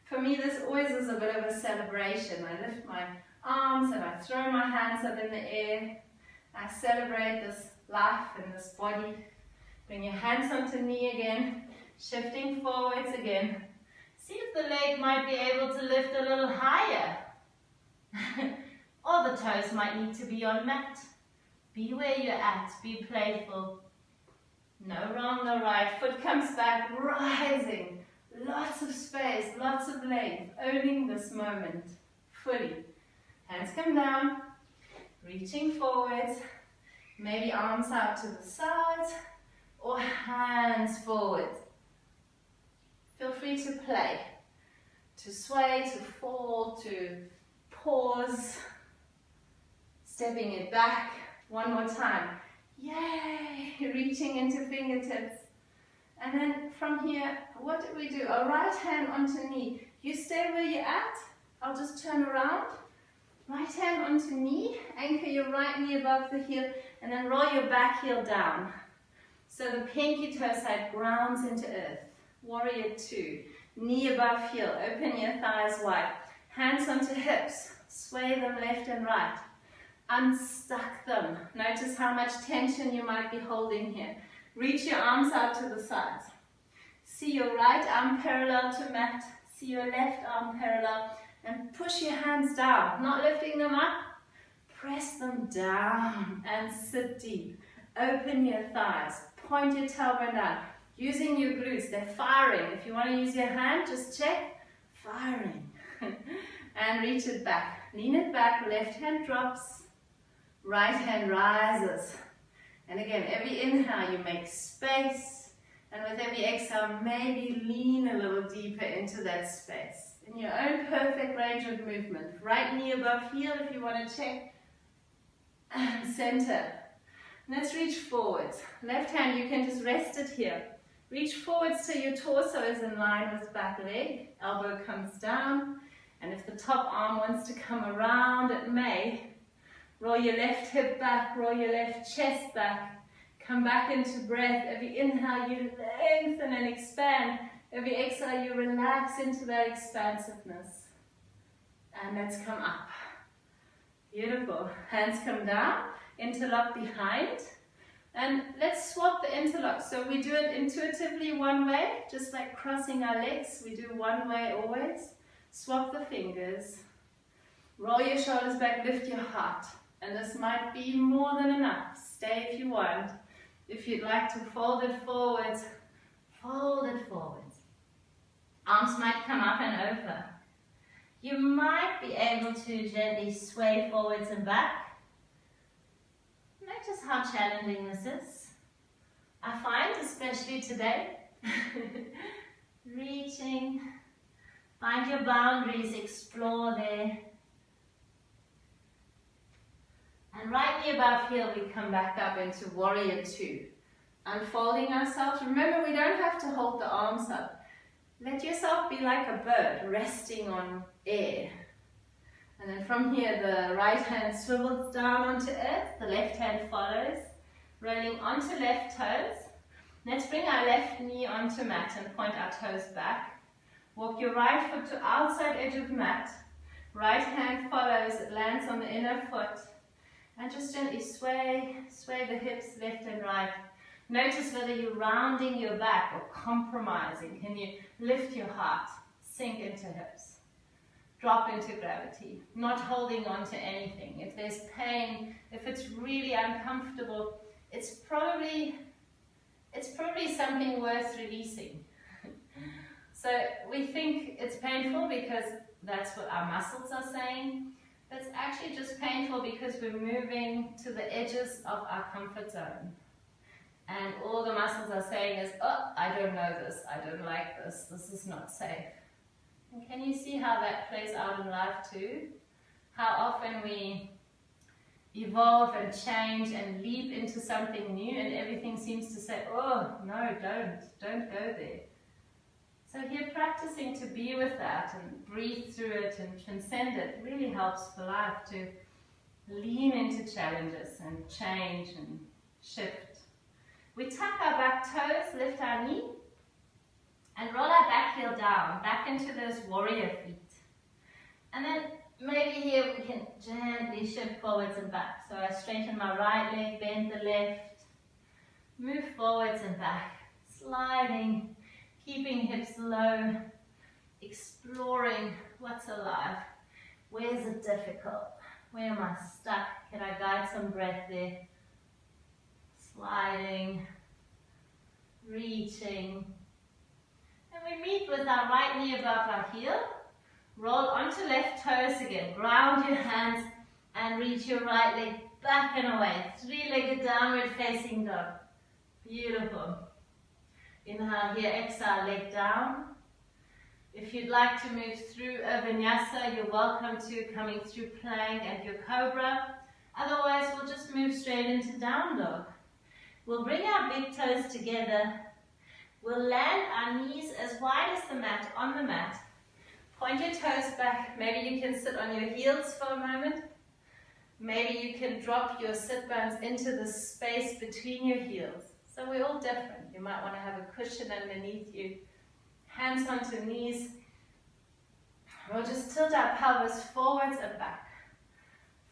S2: For me, this always is a bit of a celebration. I lift my arms and I throw my hands up in the air. I celebrate this life and this body. Bring your hands onto knee again, shifting forwards again. See if the leg might be able to lift a little higher. Or the toes might need to be on mat. Be where you're at, be playful. No wrong, no right. Foot comes back, rising. Lots of space, lots of length, owning this moment fully. Hands come down, reaching forwards, maybe arms out to the sides, or hands forward. Feel free to play, to sway, to fall, to pause, stepping it back. One more time. Yay! Reaching into fingertips. And then from here, what do we do? A right hand onto knee. You stay where you're at. I'll just turn around. Right hand onto knee. Anchor your right knee above the heel. And then roll your back heel down. So the pinky toe side grounds into earth. Warrior 2. Knee above heel. Open your thighs wide. Hands onto hips. Sway them left and right. Unstuck them. Notice how much tension you might be holding here. Reach your arms out to the sides. See your right arm parallel to mat. See your left arm parallel. And push your hands down. Not lifting them up. Press them down and sit deep. Open your thighs. Point your tailbone down. Using your glutes. They're firing. If you want to use your hand, just check. Firing. And reach it back. Lean it back. Left hand drops. Right hand rises. And again, every inhale you make space, and with every exhale, maybe lean a little deeper into that space. In your own perfect range of movement. Right knee above heel if you want to check. And center. Let's reach forwards. Left hand, you can just rest it here. Reach forwards so your torso is in line with back leg. Elbow comes down. And if the top arm wants to come around, it may. Roll your left hip back, roll your left chest back. Come back into breath. Every inhale you lengthen and expand. Every exhale you relax into that expansiveness. And let's come up. Beautiful. Hands come down, interlock behind. And let's swap the interlock. So we do it intuitively one way, just like crossing our legs. We do one way always. Swap the fingers. Roll your shoulders back, lift your heart. And this might be more than enough. Stay if you want. If you'd like to fold it forwards, fold it forwards. Arms might come up and over. You might be able to gently sway forwards and back. Notice how challenging this is. I find, especially today, reaching, find your boundaries, explore there. And right knee above heel, we come back up into warrior 2. Unfolding ourselves. Remember, we don't have to hold the arms up. Let yourself be like a bird, resting on air. And then from here, the right hand swivels down onto earth. The left hand follows, rolling onto left toes. Let's bring our left knee onto mat and point our toes back. Walk your right foot to outside edge of mat. Right hand follows, it lands on the inner foot. And just gently sway the hips left and right. Notice whether you're rounding your back or compromising. Can you lift your heart, sink into hips, drop into gravity, not holding on to anything. If there's pain, if it's really uncomfortable, it's probably something worth releasing. So we think it's painful because that's what our muscles are saying. It's actually just painful because we're moving to the edges of our comfort zone. And all the muscles are saying is, oh, I don't know this, I don't like this, this is not safe. And can you see how that plays out in life too? How often we evolve and change and leap into something new and everything seems to say, oh, no, don't go there. So here practicing to be with that and breathe through it and transcend it really helps for life to lean into challenges and change and shift. We tuck our back toes, lift our knee, and roll our back heel down, back into those warrior feet. And then maybe here we can gently shift forwards and back. So I straighten my right leg, bend the left, move forwards and back, sliding, keeping hips low, exploring what's alive. Where's it difficult? Where am I stuck? Can I guide some breath there? Sliding, reaching. And we meet with our right knee above our heel. Roll onto left toes again. Ground your hands and reach your right leg back and away. Three-legged downward facing dog. Beautiful. Inhale here, exhale, leg down. If you'd like to move through a vinyasa, you're welcome to, coming through plank and your cobra. Otherwise, we'll just move straight into down dog. We'll bring our big toes together. We'll land our knees as wide as the mat, on the mat. Point your toes back. Maybe you can sit on your heels for a moment. Maybe you can drop your sit bones into the space between your heels. So we're all different. You might want to have a cushion underneath you. Hands onto knees. We'll just tilt our pelvis forwards and back.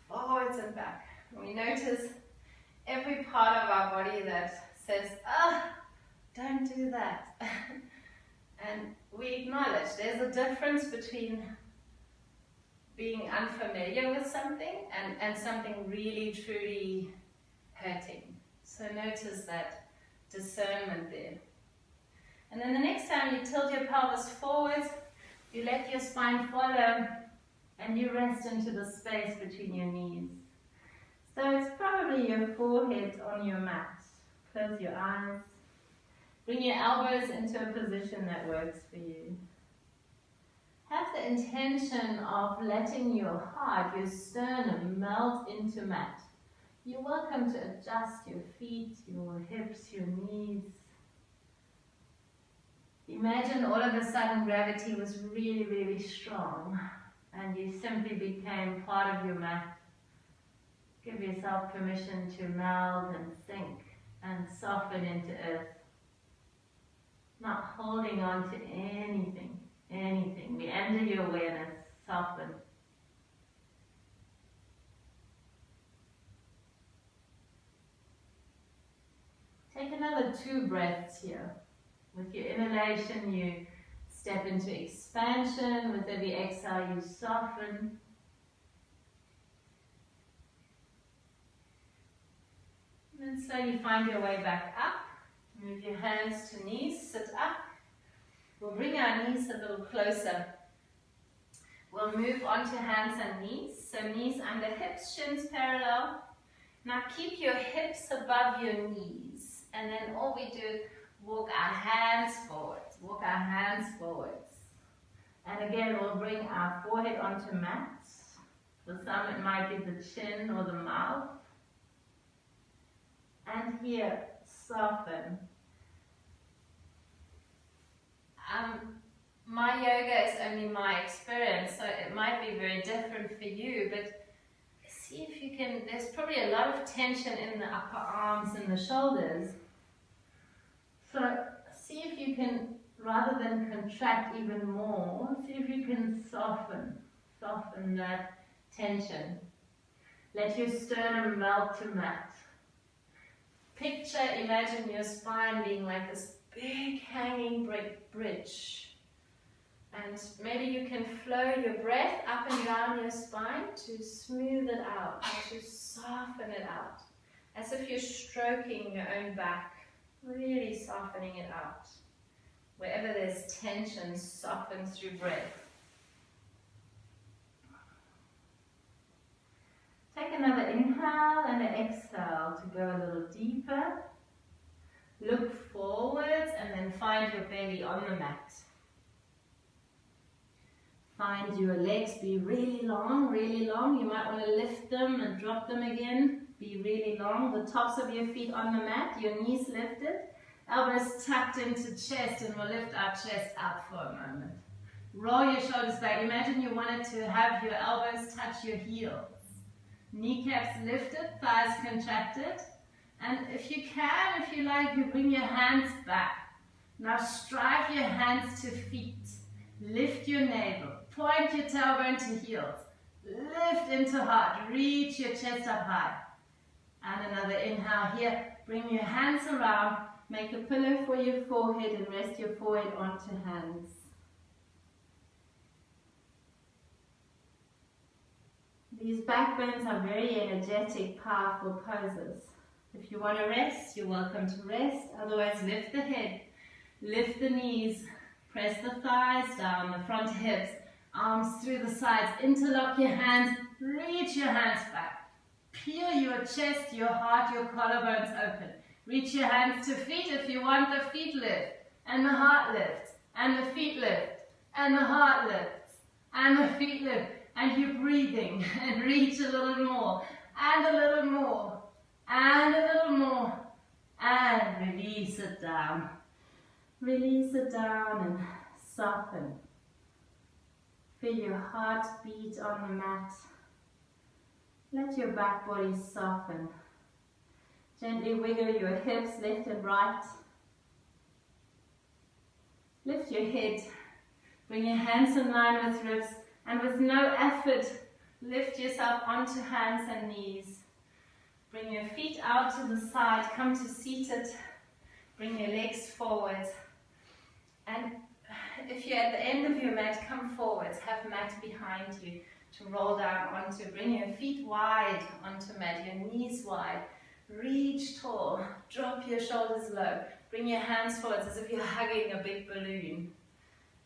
S2: Forwards and back. We notice every part of our body that says, don't do that. And we acknowledge there's a difference between being unfamiliar with something and something really, truly hurting. So notice that discernment there. And then the next time you tilt your pelvis forwards, you let your spine follow and you rest into the space between your knees. So it's probably your forehead on your mat. Close your eyes. Bring your elbows into a position that works for you. Have the intention of letting your heart, your sternum, melt into mat. You're welcome to adjust your feet, your hips, your knees. Imagine all of a sudden gravity was really, really strong and you simply became part of your mat. Give yourself permission to melt and sink and soften into earth. Not holding on to anything. We enter your awareness, soften. Take another 2 breaths here. With your inhalation, you step into expansion. With every exhale, you soften. And then slowly find your way back up. Move your hands to knees, sit up. We'll bring our knees a little closer. We'll move onto hands and knees. So knees under hips, shins parallel. Now keep your hips above your knees. And then all we do, walk our hands forwards. Walk our hands forwards. And again, we'll bring our forehead onto mats. For some, it might be the chin or the mouth. And here, soften. My yoga is only my experience, so it might be very different for you, but see if you can, there's probably a lot of tension in the upper arms and the shoulders. So see if you can, rather than contract even more, see if you can soften that tension. Let your sternum melt to mat. Picture, imagine your spine being like this big hanging bridge. And maybe you can flow your breath up and down your spine to smooth it out, to soften it out. As if you're stroking your own back, really softening it out. Wherever there's tension, soften through breath. Take another inhale and an exhale to go a little deeper. Look forwards and then find your belly on the mat. Find your legs be really long, really long. You might want to lift them and drop them again. Be really long. The tops of your feet on the mat, your knees lifted. Elbows tucked into chest, and we'll lift our chest out for a moment. Roll your shoulders back. Imagine you wanted to have your elbows touch your heels. Kneecaps lifted, thighs contracted. And if you can, if you like, you bring your hands back. Now strive your hands to feet. Lift your navel. Point your tailbone to heels. Lift into heart. Reach your chest up high. And another inhale here. Bring your hands around. Make a pillow for your forehead and rest your forehead onto hands. These back bends are very energetic, powerful poses. If you want to rest, you're welcome to rest. Otherwise, lift the head, lift the knees, press the thighs down, the front hips, arms through the sides, interlock your hands, reach your hands back. Peel your chest, your heart, your collarbones open. Reach your hands to feet if you want. The feet lift, and the heart lifts, and the feet lift, and the heart lifts, and the feet lift. And you're breathing, and reach a little more, and a little more, and a little more, and release it down. Release it down and soften. Feel your heart beat on the mat. Let your back body soften. Gently wiggle your hips left and right. Lift your head. Bring your hands in line with ribs. And with no effort, lift yourself onto hands and knees. Bring your feet out to the side, come to seated. Bring your legs forward. And if you're at the end of your mat, come forward. Have mat behind you to roll down onto. Bring your feet wide onto mat, your knees wide. Reach tall. Drop your shoulders low. Bring your hands forward as if you're hugging a big balloon.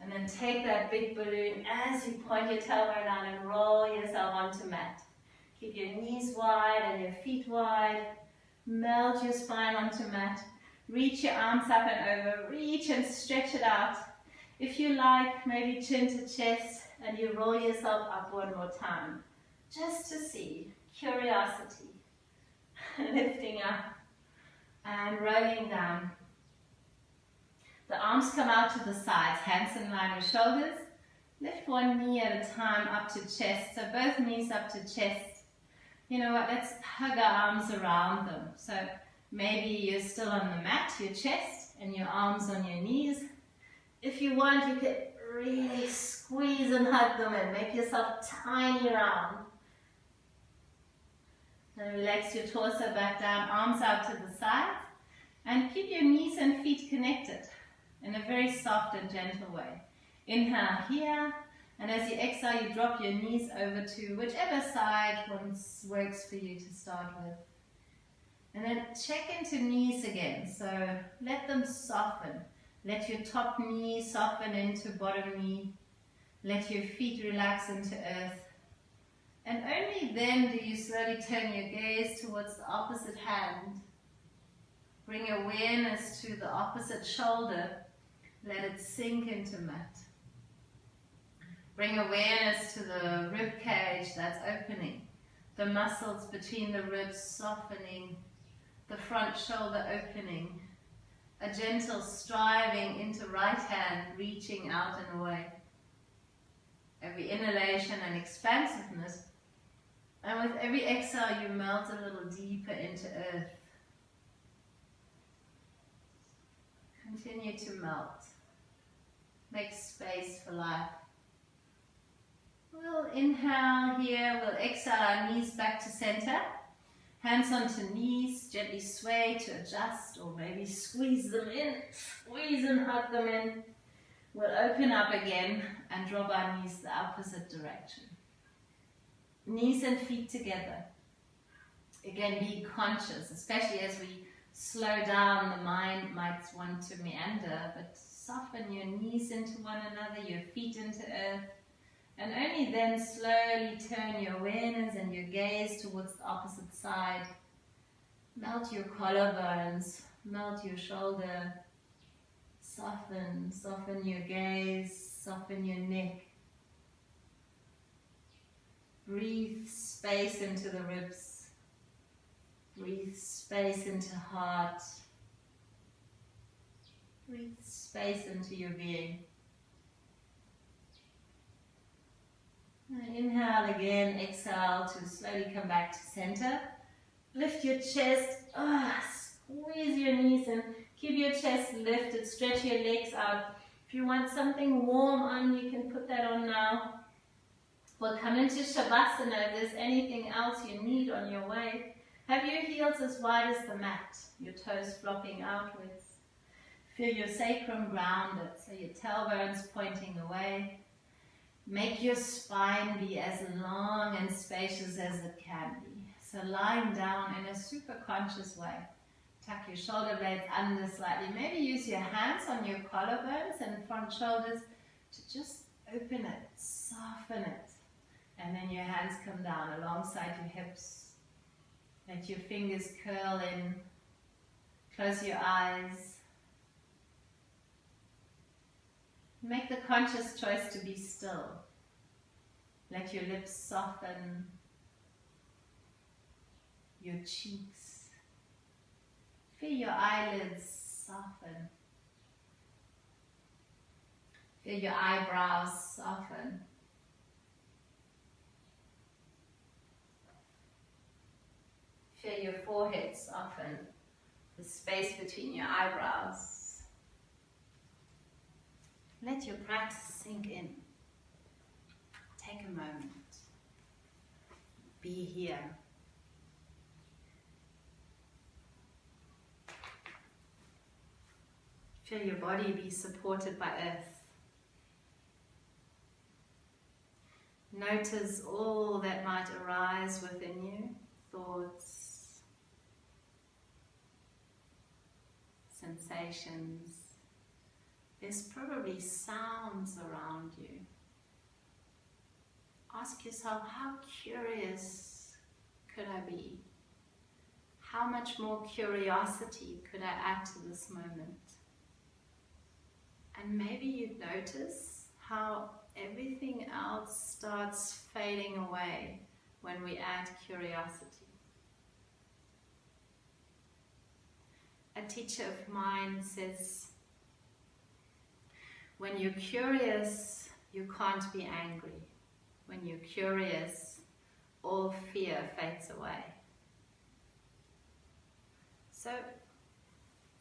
S2: And then take that big balloon as you point your tailbone down and roll yourself onto mat. Keep your knees wide and your feet wide. Melt your spine onto mat. Reach your arms up and over. Reach and stretch it out. If you like, maybe chin to chest and you roll yourself up one more time. Just to see. Curiosity. Lifting up and rolling down. The arms come out to the sides, hands in line with shoulders. Lift one knee at a time up to chest, so both knees up to chest. You know what, let's hug our arms around them. So maybe you're still on the mat, your chest, and your arms on your knees. If you want, you can really squeeze and hug them and make yourself tiny round. And relax your torso back down, arms out to the sides, and keep your knees and feet connected in a very soft and gentle way. Inhale here, and as you exhale, you drop your knees over to whichever side works for you to start with. And then check into knees again, so let them soften. Let your top knee soften into bottom knee. Let your feet relax into earth. And only then do you slowly turn your gaze towards the opposite hand. Bring awareness to the opposite shoulder. Let it sink into mat. Bring awareness to the rib cage that's opening. The muscles between the ribs softening. The front shoulder opening. A gentle striving into right hand, reaching out and away. Every inhalation and expansiveness. And with every exhale, you melt a little deeper into earth. Continue to melt. Make space for life. We'll inhale here. We'll exhale our knees back to center. Hands onto knees. Gently sway to adjust, or maybe squeeze them in. Squeeze and hug them in. We'll open up again and drop our knees the opposite direction. Knees and feet together. Again, be conscious, especially as we slow down, the mind might want to meander, but soften your knees into one another, your feet into earth, and only then slowly turn your awareness and your gaze towards the opposite side. Melt your collarbones, melt your shoulder, soften your gaze, soften your neck. Breathe space into the ribs. Breathe space into heart. Breathe space into your being. And inhale again, exhale to slowly come back to center. Lift your chest. Squeeze your knees and keep your chest lifted. Stretch your legs out. If you want something warm on, you can put that on now. We'll come into Shavasana. If there's anything else you need on your way, have your heels as wide as the mat. Your toes flopping outwards. Feel your sacrum grounded, so your tailbone's pointing away. Make your spine be as long and spacious as it can be. So lying down in a super conscious way. Tuck your shoulder blades under slightly. Maybe use your hands on your collarbones and front shoulders to just open it, soften it. And then your hands come down alongside your hips. Let your fingers curl in. Close your eyes. Make the conscious choice to be still. Let your lips soften. Your cheeks. Feel your eyelids soften. Feel your eyebrows soften. Feel your forehead soften. The space between your eyebrows. Let your practice sink in. Take a moment. Be here. Feel your body be supported by earth. Notice all that might arise within you. Thoughts, sensations. There's probably sounds around you. Ask yourself, how curious could I be? How much more curiosity could I add to this moment? And maybe you'd notice how everything else starts fading away when we add curiosity. A teacher of mine says, when you're curious, you can't be angry. When you're curious, all fear fades away. So,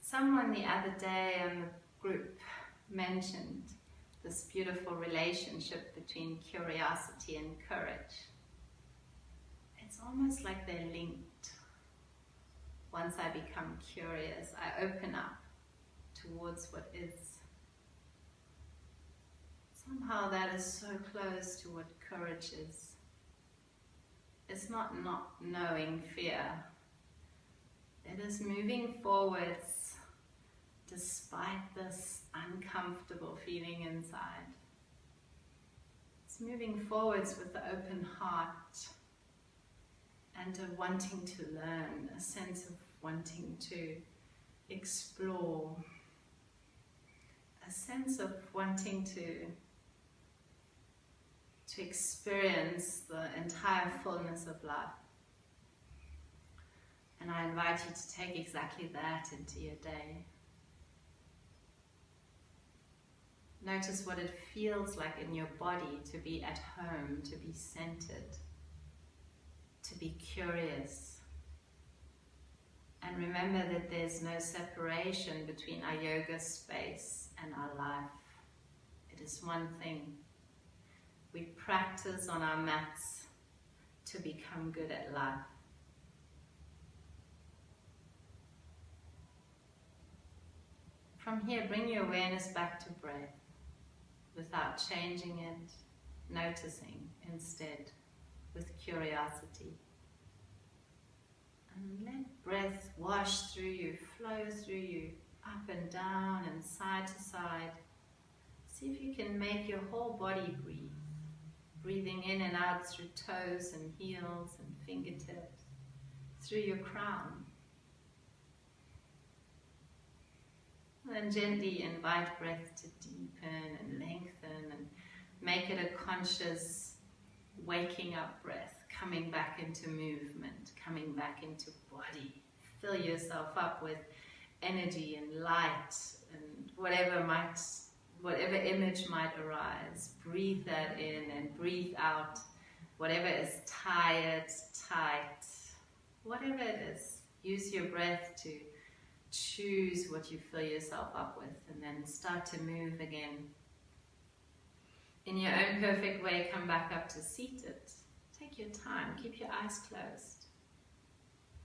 S2: someone the other day in the group mentioned this beautiful relationship between curiosity and courage. It's almost like they're linked. Once I become curious, I open up towards what is. Somehow that is so close to what courage is. It's not knowing fear. It is moving forwards despite this uncomfortable feeling inside. It's moving forwards with the open heart and a wanting to learn, a sense of wanting to explore, a sense of wanting to experience the entire fullness of life. And I invite you to take exactly that into your day. Notice what it feels like in your body to be at home, to be centered, to be curious. And remember that there's no separation between our yoga space and our life. It is one thing. We practice on our mats to become good at life. From here, bring your awareness back to breath without changing it, noticing instead with curiosity. And let breath wash through you, flow through you, up and down and side to side. See if you can make your whole body breathe. Breathing in and out through toes and heels and fingertips, through your crown. Then gently invite breath to deepen and lengthen and make it a conscious waking up breath, coming back into movement, coming back into body. Fill yourself up with energy and light and whatever image might arise. Breathe that in and breathe out whatever is tired, tight,
S1: whatever it is. Use your breath to choose what you fill yourself up with, and then start to move again. In your own perfect way, come back up to seated. Take your time, keep your eyes closed.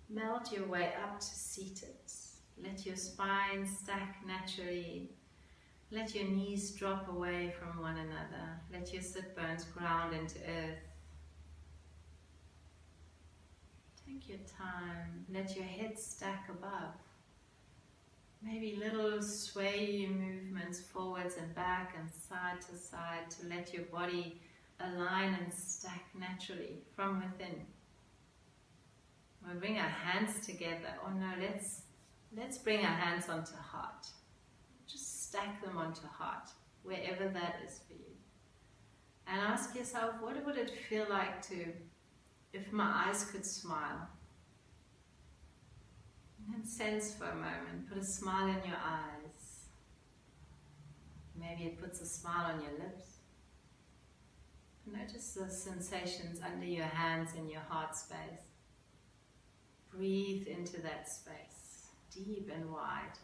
S1: Melt your way up to seated. Let your spine stack naturally. Let your knees drop away from one another. Let your sit bones ground into earth. Take your time. Let your head stack above. Maybe little sway movements forwards and back and side to side to let your body align and stack naturally from within. We'll bring our hands together. Oh no, let's bring our hands onto heart. Just stack them onto heart, wherever that is for you. And ask yourself, what would it feel like if my eyes could smile? And sense for a moment, put a smile in your eyes. Maybe it puts a smile on your lips. Notice the sensations under your hands in your heart space. Breathe into that space, deep and wide.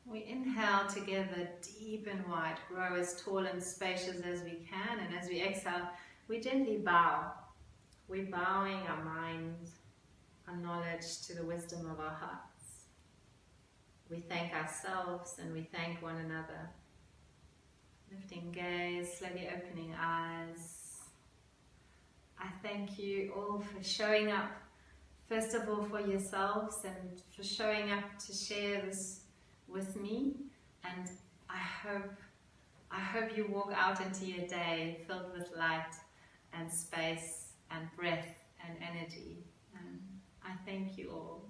S1: We inhale together, deep and wide, grow as tall and spacious as we can, and as we exhale, we gently bow. We're bowing our mind, our knowledge to the wisdom of our hearts. We thank ourselves and we thank one another. Lifting gaze, slowly opening eyes. I thank you all for showing up, first of all for yourselves, and for showing up to share this with me. And I hope you walk out into your day filled with light and space and breath and energy. And I thank you all.